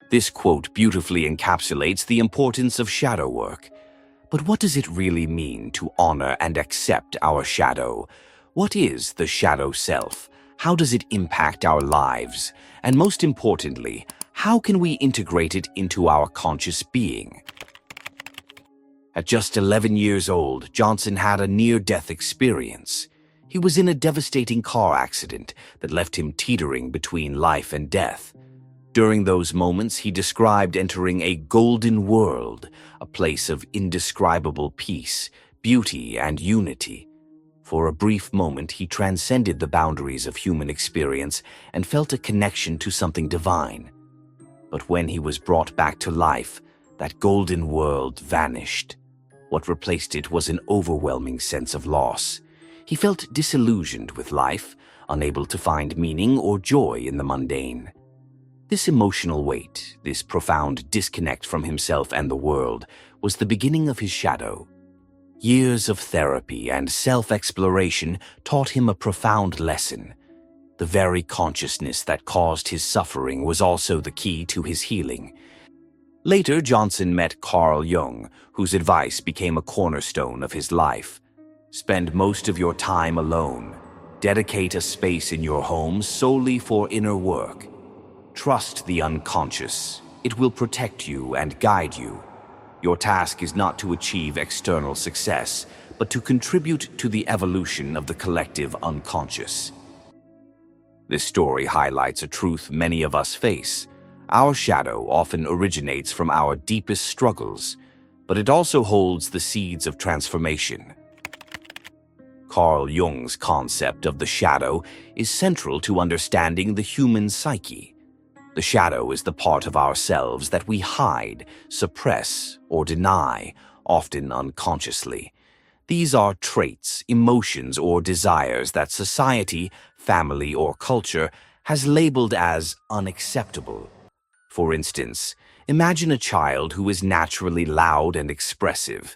This quote beautifully encapsulates the importance of shadow work. But what does it really mean to honor and accept our shadow? What is the shadow self? How does it impact our lives? And most importantly, how can we integrate it into our conscious being? At just 11 years old, Johnson had a near-death experience. He was in a devastating car accident that left him teetering between life and death. During those moments, he described entering a golden world, a place of indescribable peace, beauty, and unity. For a brief moment, he transcended the boundaries of human experience and felt a connection to something divine. But when he was brought back to life, that golden world vanished. What replaced it was an overwhelming sense of loss. He felt disillusioned with life, unable to find meaning or joy in the mundane. This emotional weight, this profound disconnect from himself and the world, was the beginning of his shadow. Years of therapy and self-exploration taught him a profound lesson. The very consciousness that caused his suffering was also the key to his healing. Later, Johnson met Carl Jung, whose advice became a cornerstone of his life. Spend most of your time alone. Dedicate a space in your home solely for inner work. Trust the unconscious. It will protect you and guide you. Your task is not to achieve external success, but to contribute to the evolution of the collective unconscious. This story highlights a truth many of us face. Our shadow often originates from our deepest struggles, but it also holds the seeds of transformation. Carl Jung's concept of the shadow is central to understanding the human psyche. The shadow is the part of ourselves that we hide, suppress, or deny, often unconsciously. These are traits, emotions, or desires that society, family, or culture has labeled as unacceptable. For instance, imagine a child who is naturally loud and expressive.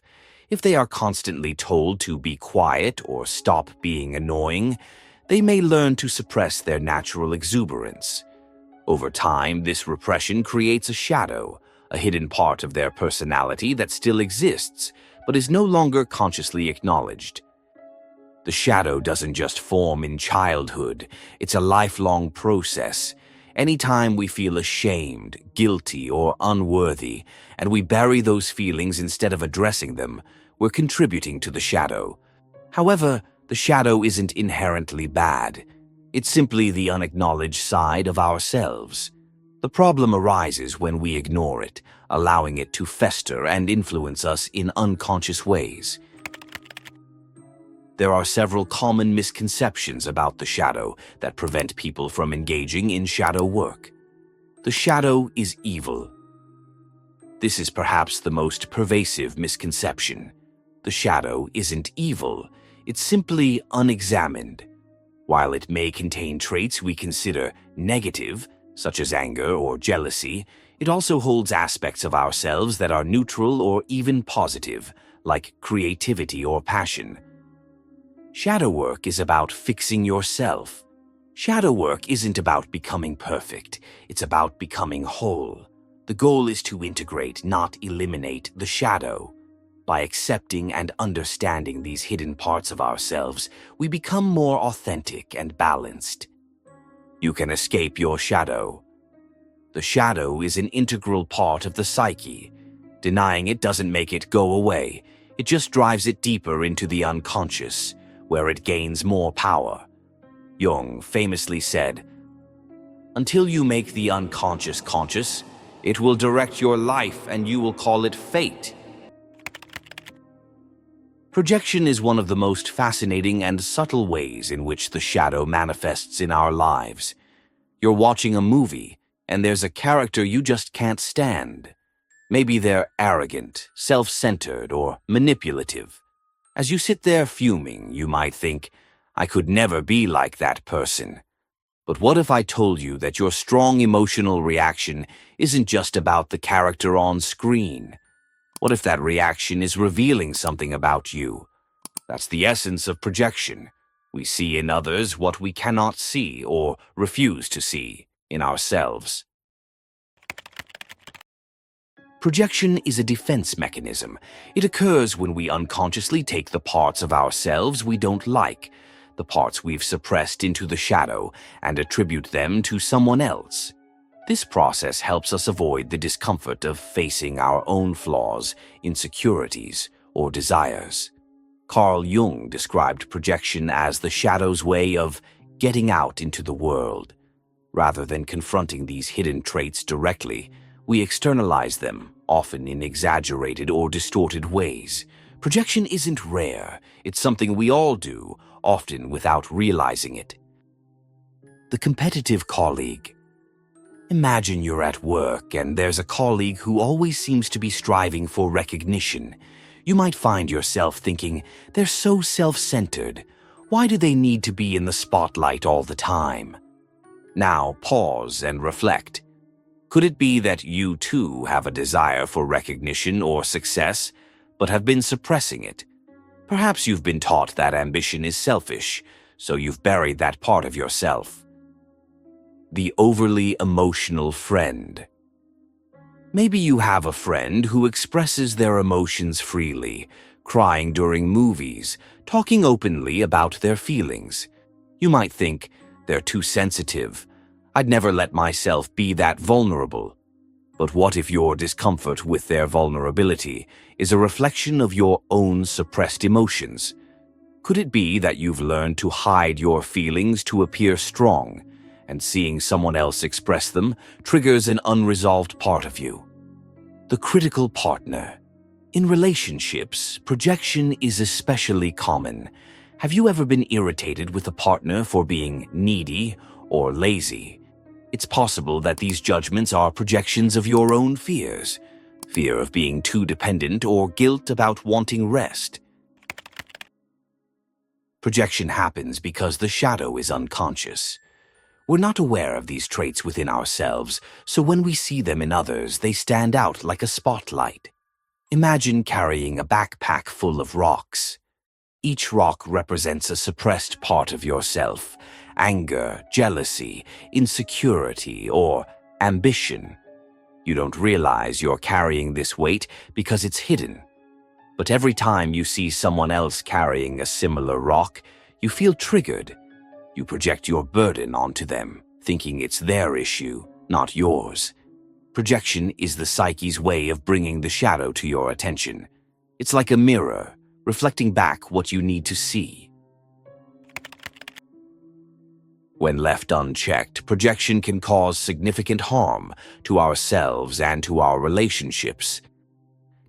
If they are constantly told to be quiet or stop being annoying, they may learn to suppress their natural exuberance. Over time, this repression creates a shadow, a hidden part of their personality that still exists, but is no longer consciously acknowledged. The shadow doesn't just form in childhood, it's a lifelong process. Anytime we feel ashamed, guilty, or unworthy, and we bury those feelings instead of addressing them, we're contributing to the shadow. However, the shadow isn't inherently bad. It's simply the unacknowledged side of ourselves. The problem arises when we ignore it, allowing it to fester and influence us in unconscious ways. There are several common misconceptions about the shadow that prevent people from engaging in shadow work. The shadow is evil. This is perhaps the most pervasive misconception. The shadow isn't evil, it's simply unexamined. While it may contain traits we consider negative, such as anger or jealousy, it also holds aspects of ourselves that are neutral or even positive, like creativity or passion. Shadow work is about fixing yourself. Shadow work isn't about becoming perfect, it's about becoming whole. The goal is to integrate, not eliminate, the shadow. By accepting and understanding these hidden parts of ourselves, we become more authentic and balanced. You can escape your shadow. The shadow is an integral part of the psyche. Denying it doesn't make it go away. It just drives it deeper into the unconscious, where it gains more power. Jung famously said, "Until you make the unconscious conscious, it will direct your life and you will call it fate." Projection is one of the most fascinating and subtle ways in which the shadow manifests in our lives. You're watching a movie, and there's a character you just can't stand. Maybe they're arrogant, self-centered, or manipulative. As you sit there fuming, you might think, "I could never be like that person." But what if I told you that your strong emotional reaction isn't just about the character on screen? What if that reaction is revealing something about you? That's the essence of projection. We see in others what we cannot see or refuse to see in ourselves. Projection is a defense mechanism. It occurs when we unconsciously take the parts of ourselves we don't like, the parts we've suppressed into the shadow, and attribute them to someone else. This process helps us avoid the discomfort of facing our own flaws, insecurities, or desires. Carl Jung described projection as the shadow's way of getting out into the world. Rather than confronting these hidden traits directly, we externalize them, often in exaggerated or distorted ways. Projection isn't rare. It's something we all do, often without realizing it. The competitive colleague. Imagine you're at work and there's a colleague who always seems to be striving for recognition. You might find yourself thinking, they're so self-centered. Why do they need to be in the spotlight all the time? Now pause and reflect. Could it be that you too have a desire for recognition or success, but have been suppressing it? Perhaps you've been taught that ambition is selfish, so you've buried that part of yourself. The overly emotional friend. Maybe you have a friend who expresses their emotions freely, crying during movies, talking openly about their feelings. You might think, they're too sensitive. I'd never let myself be that vulnerable. But what if your discomfort with their vulnerability is a reflection of your own suppressed emotions? Could it be that you've learned to hide your feelings to appear strong, and seeing someone else express them triggers an unresolved part of you? The critical partner. In relationships, projection is especially common. Have you ever been irritated with a partner for being needy or lazy? It's possible that these judgments are projections of your own fears. Fear of being too dependent or guilt about wanting rest. Projection happens because the shadow is unconscious. We're not aware of these traits within ourselves, so when we see them in others, they stand out like a spotlight. Imagine carrying a backpack full of rocks. Each rock represents a suppressed part of yourself: anger, jealousy, insecurity, or ambition. You don't realize you're carrying this weight because it's hidden. But every time you see someone else carrying a similar rock, you feel triggered. You project your burden onto them, thinking it's their issue, not yours. Projection is the psyche's way of bringing the shadow to your attention. It's like a mirror, reflecting back what you need to see. When left unchecked, projection can cause significant harm to ourselves and to our relationships.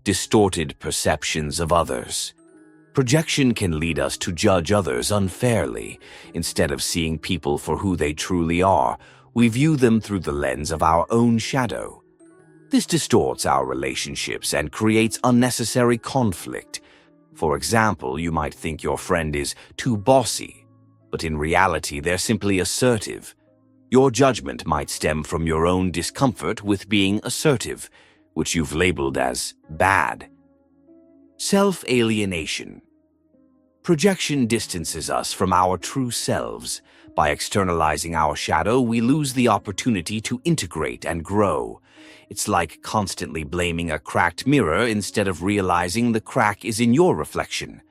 Distorted perceptions of others. Projection can lead us to judge others unfairly. Instead of seeing people for who they truly are, we view them through the lens of our own shadow. This distorts our relationships and creates unnecessary conflict. For example, you might think your friend is too bossy, but in reality they're simply assertive. Your judgment might stem from your own discomfort with being assertive, which you've labeled as bad. Self-alienation. Projection distances us from our true selves. By externalizing our shadow, we lose the opportunity to integrate and grow. It's like constantly blaming a cracked mirror instead of realizing the crack is in your reflection.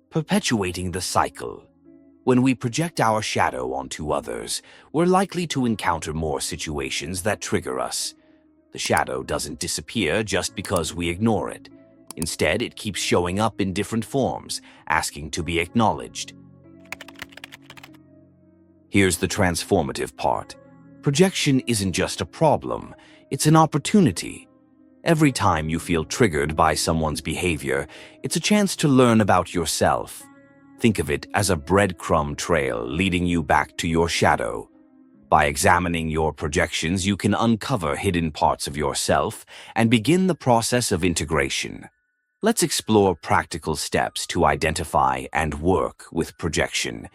Perpetuating the cycle. When we project our shadow onto others, we're likely to encounter more situations that trigger us. The shadow doesn't disappear just because we ignore it. Instead, it keeps showing up in different forms, asking to be acknowledged. Here's the transformative part. Projection isn't just a problem, it's an opportunity. Every time you feel triggered by someone's behavior, it's a chance to learn about yourself. Think of it as a breadcrumb trail leading you back to your shadow. By examining your projections, you can uncover hidden parts of yourself and begin the process of integration. Let's explore practical steps to identify and work with projection.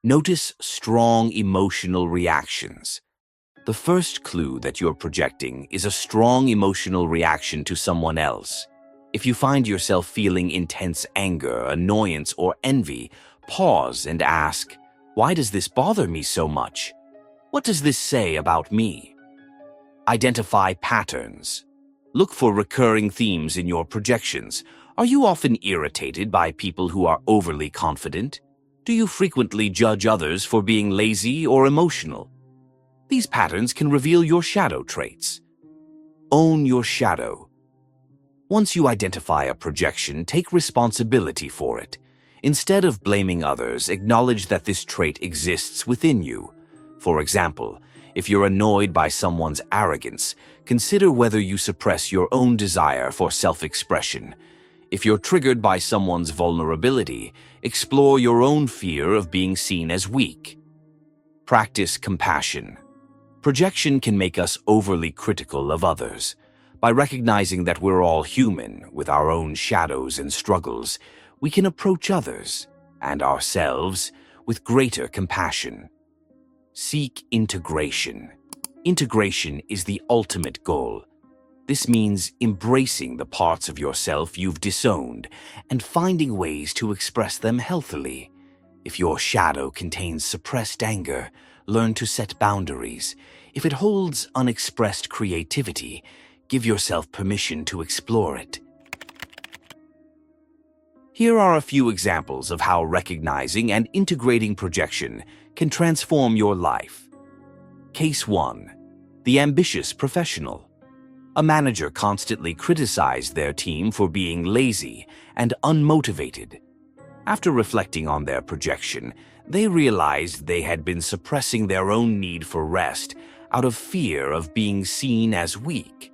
Notice strong emotional reactions. The first clue that you're projecting is a strong emotional reaction to someone else. If you find yourself feeling intense anger, annoyance, or envy, pause and ask, why does this bother me so much? What does this say about me? Identify patterns. Look for recurring themes in your projections. Are you often irritated by people who are overly confident? Do you frequently judge others for being lazy or emotional? These patterns can reveal your shadow traits. Own your shadow. Once you identify a projection, take responsibility for it. Instead of blaming others, acknowledge that this trait exists within you. For example, if you're annoyed by someone's arrogance, consider whether you suppress your own desire for self-expression. If you're triggered by someone's vulnerability, explore your own fear of being seen as weak. Practice compassion. Projection can make us overly critical of others. By recognizing that we're all human with our own shadows and struggles, we can approach others and ourselves with greater compassion. Seek integration. Integration is the ultimate goal. This means embracing the parts of yourself you've disowned and finding ways to express them healthily. If your shadow contains suppressed anger, learn to set boundaries. If it holds unexpressed creativity, give yourself permission to explore it. Here are a few examples of how recognizing and integrating projection can transform your life. Case 1. The ambitious professional. A manager constantly criticized their team for being lazy and unmotivated. After reflecting on their projection, they realized they had been suppressing their own need for rest out of fear of being seen as weak.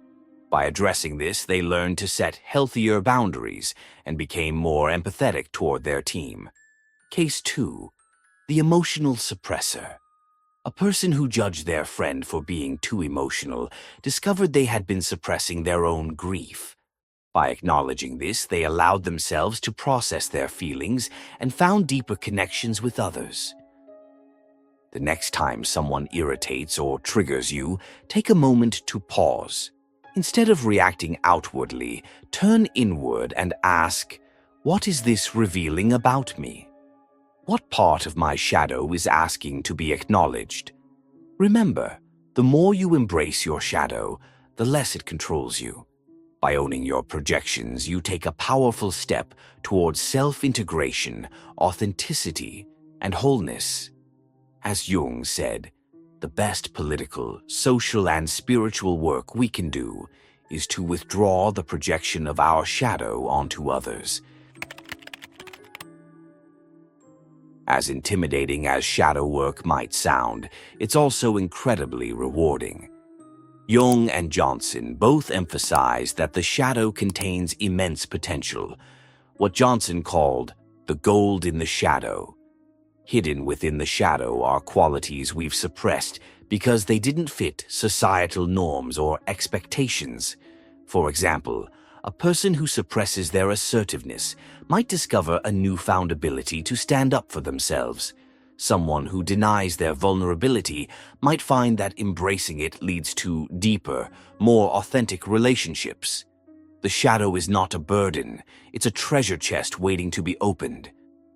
By addressing this, they learned to set healthier boundaries and became more empathetic toward their team. Case 2. The emotional suppressor. A person who judged their friend for being too emotional discovered they had been suppressing their own grief. By acknowledging this, they allowed themselves to process their feelings and found deeper connections with others. The next time someone irritates or triggers you, take a moment to pause. Instead of reacting outwardly, turn inward and ask, what is this revealing about me? What part of my shadow is asking to be acknowledged? Remember, the more you embrace your shadow, the less it controls you. By owning your projections, you take a powerful step towards self-integration, authenticity, and wholeness. As Jung said, the best political, social, and spiritual work we can do is to withdraw the projection of our shadow onto others. As intimidating as shadow work might sound, it's also incredibly rewarding. Jung and Johnson both emphasized that the shadow contains immense potential, what Johnson called the gold in the shadow. Hidden within the shadow are qualities we've suppressed because they didn't fit societal norms or expectations. For example, a person who suppresses their assertiveness might discover a newfound ability to stand up for themselves. Someone who denies their vulnerability might find that embracing it leads to deeper, more authentic relationships. The shadow is not a burden, it's a treasure chest waiting to be opened.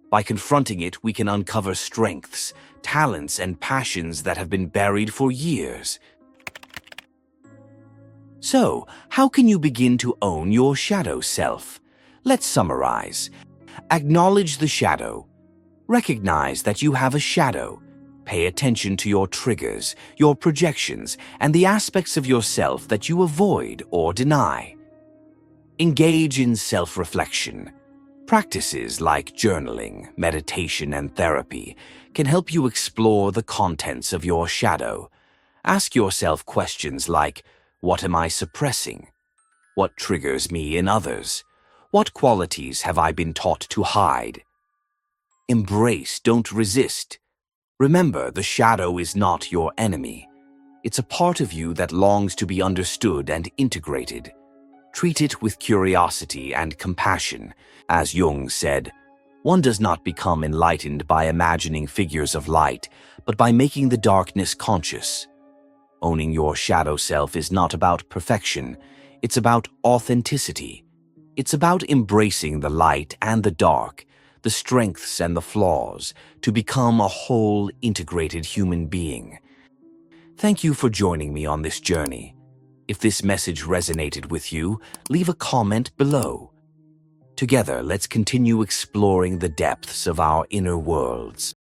By confronting it, we can uncover strengths, talents, and passions that have been buried for years. So, how can you begin to own your shadow self? Let's summarize. Acknowledge the shadow. Recognize that you have a shadow. Pay attention to your triggers, your projections, and the aspects of yourself that you avoid or deny. Engage in self-reflection. Practices like journaling, meditation, and therapy can help you explore the contents of your shadow. Ask yourself questions like, what am I suppressing? What triggers me in others? What qualities have I been taught to hide? Embrace, don't resist. Remember, the shadow is not your enemy. It's a part of you that longs to be understood and integrated. Treat it with curiosity and compassion. As Jung said, one does not become enlightened by imagining figures of light, but by making the darkness conscious. Owning your shadow self is not about perfection, it's about authenticity. It's about embracing the light and the dark, the strengths and the flaws, to become a whole, integrated human being. Thank you for joining me on this journey. If this message resonated with you, leave a comment below. Together, let's continue exploring the depths of our inner worlds.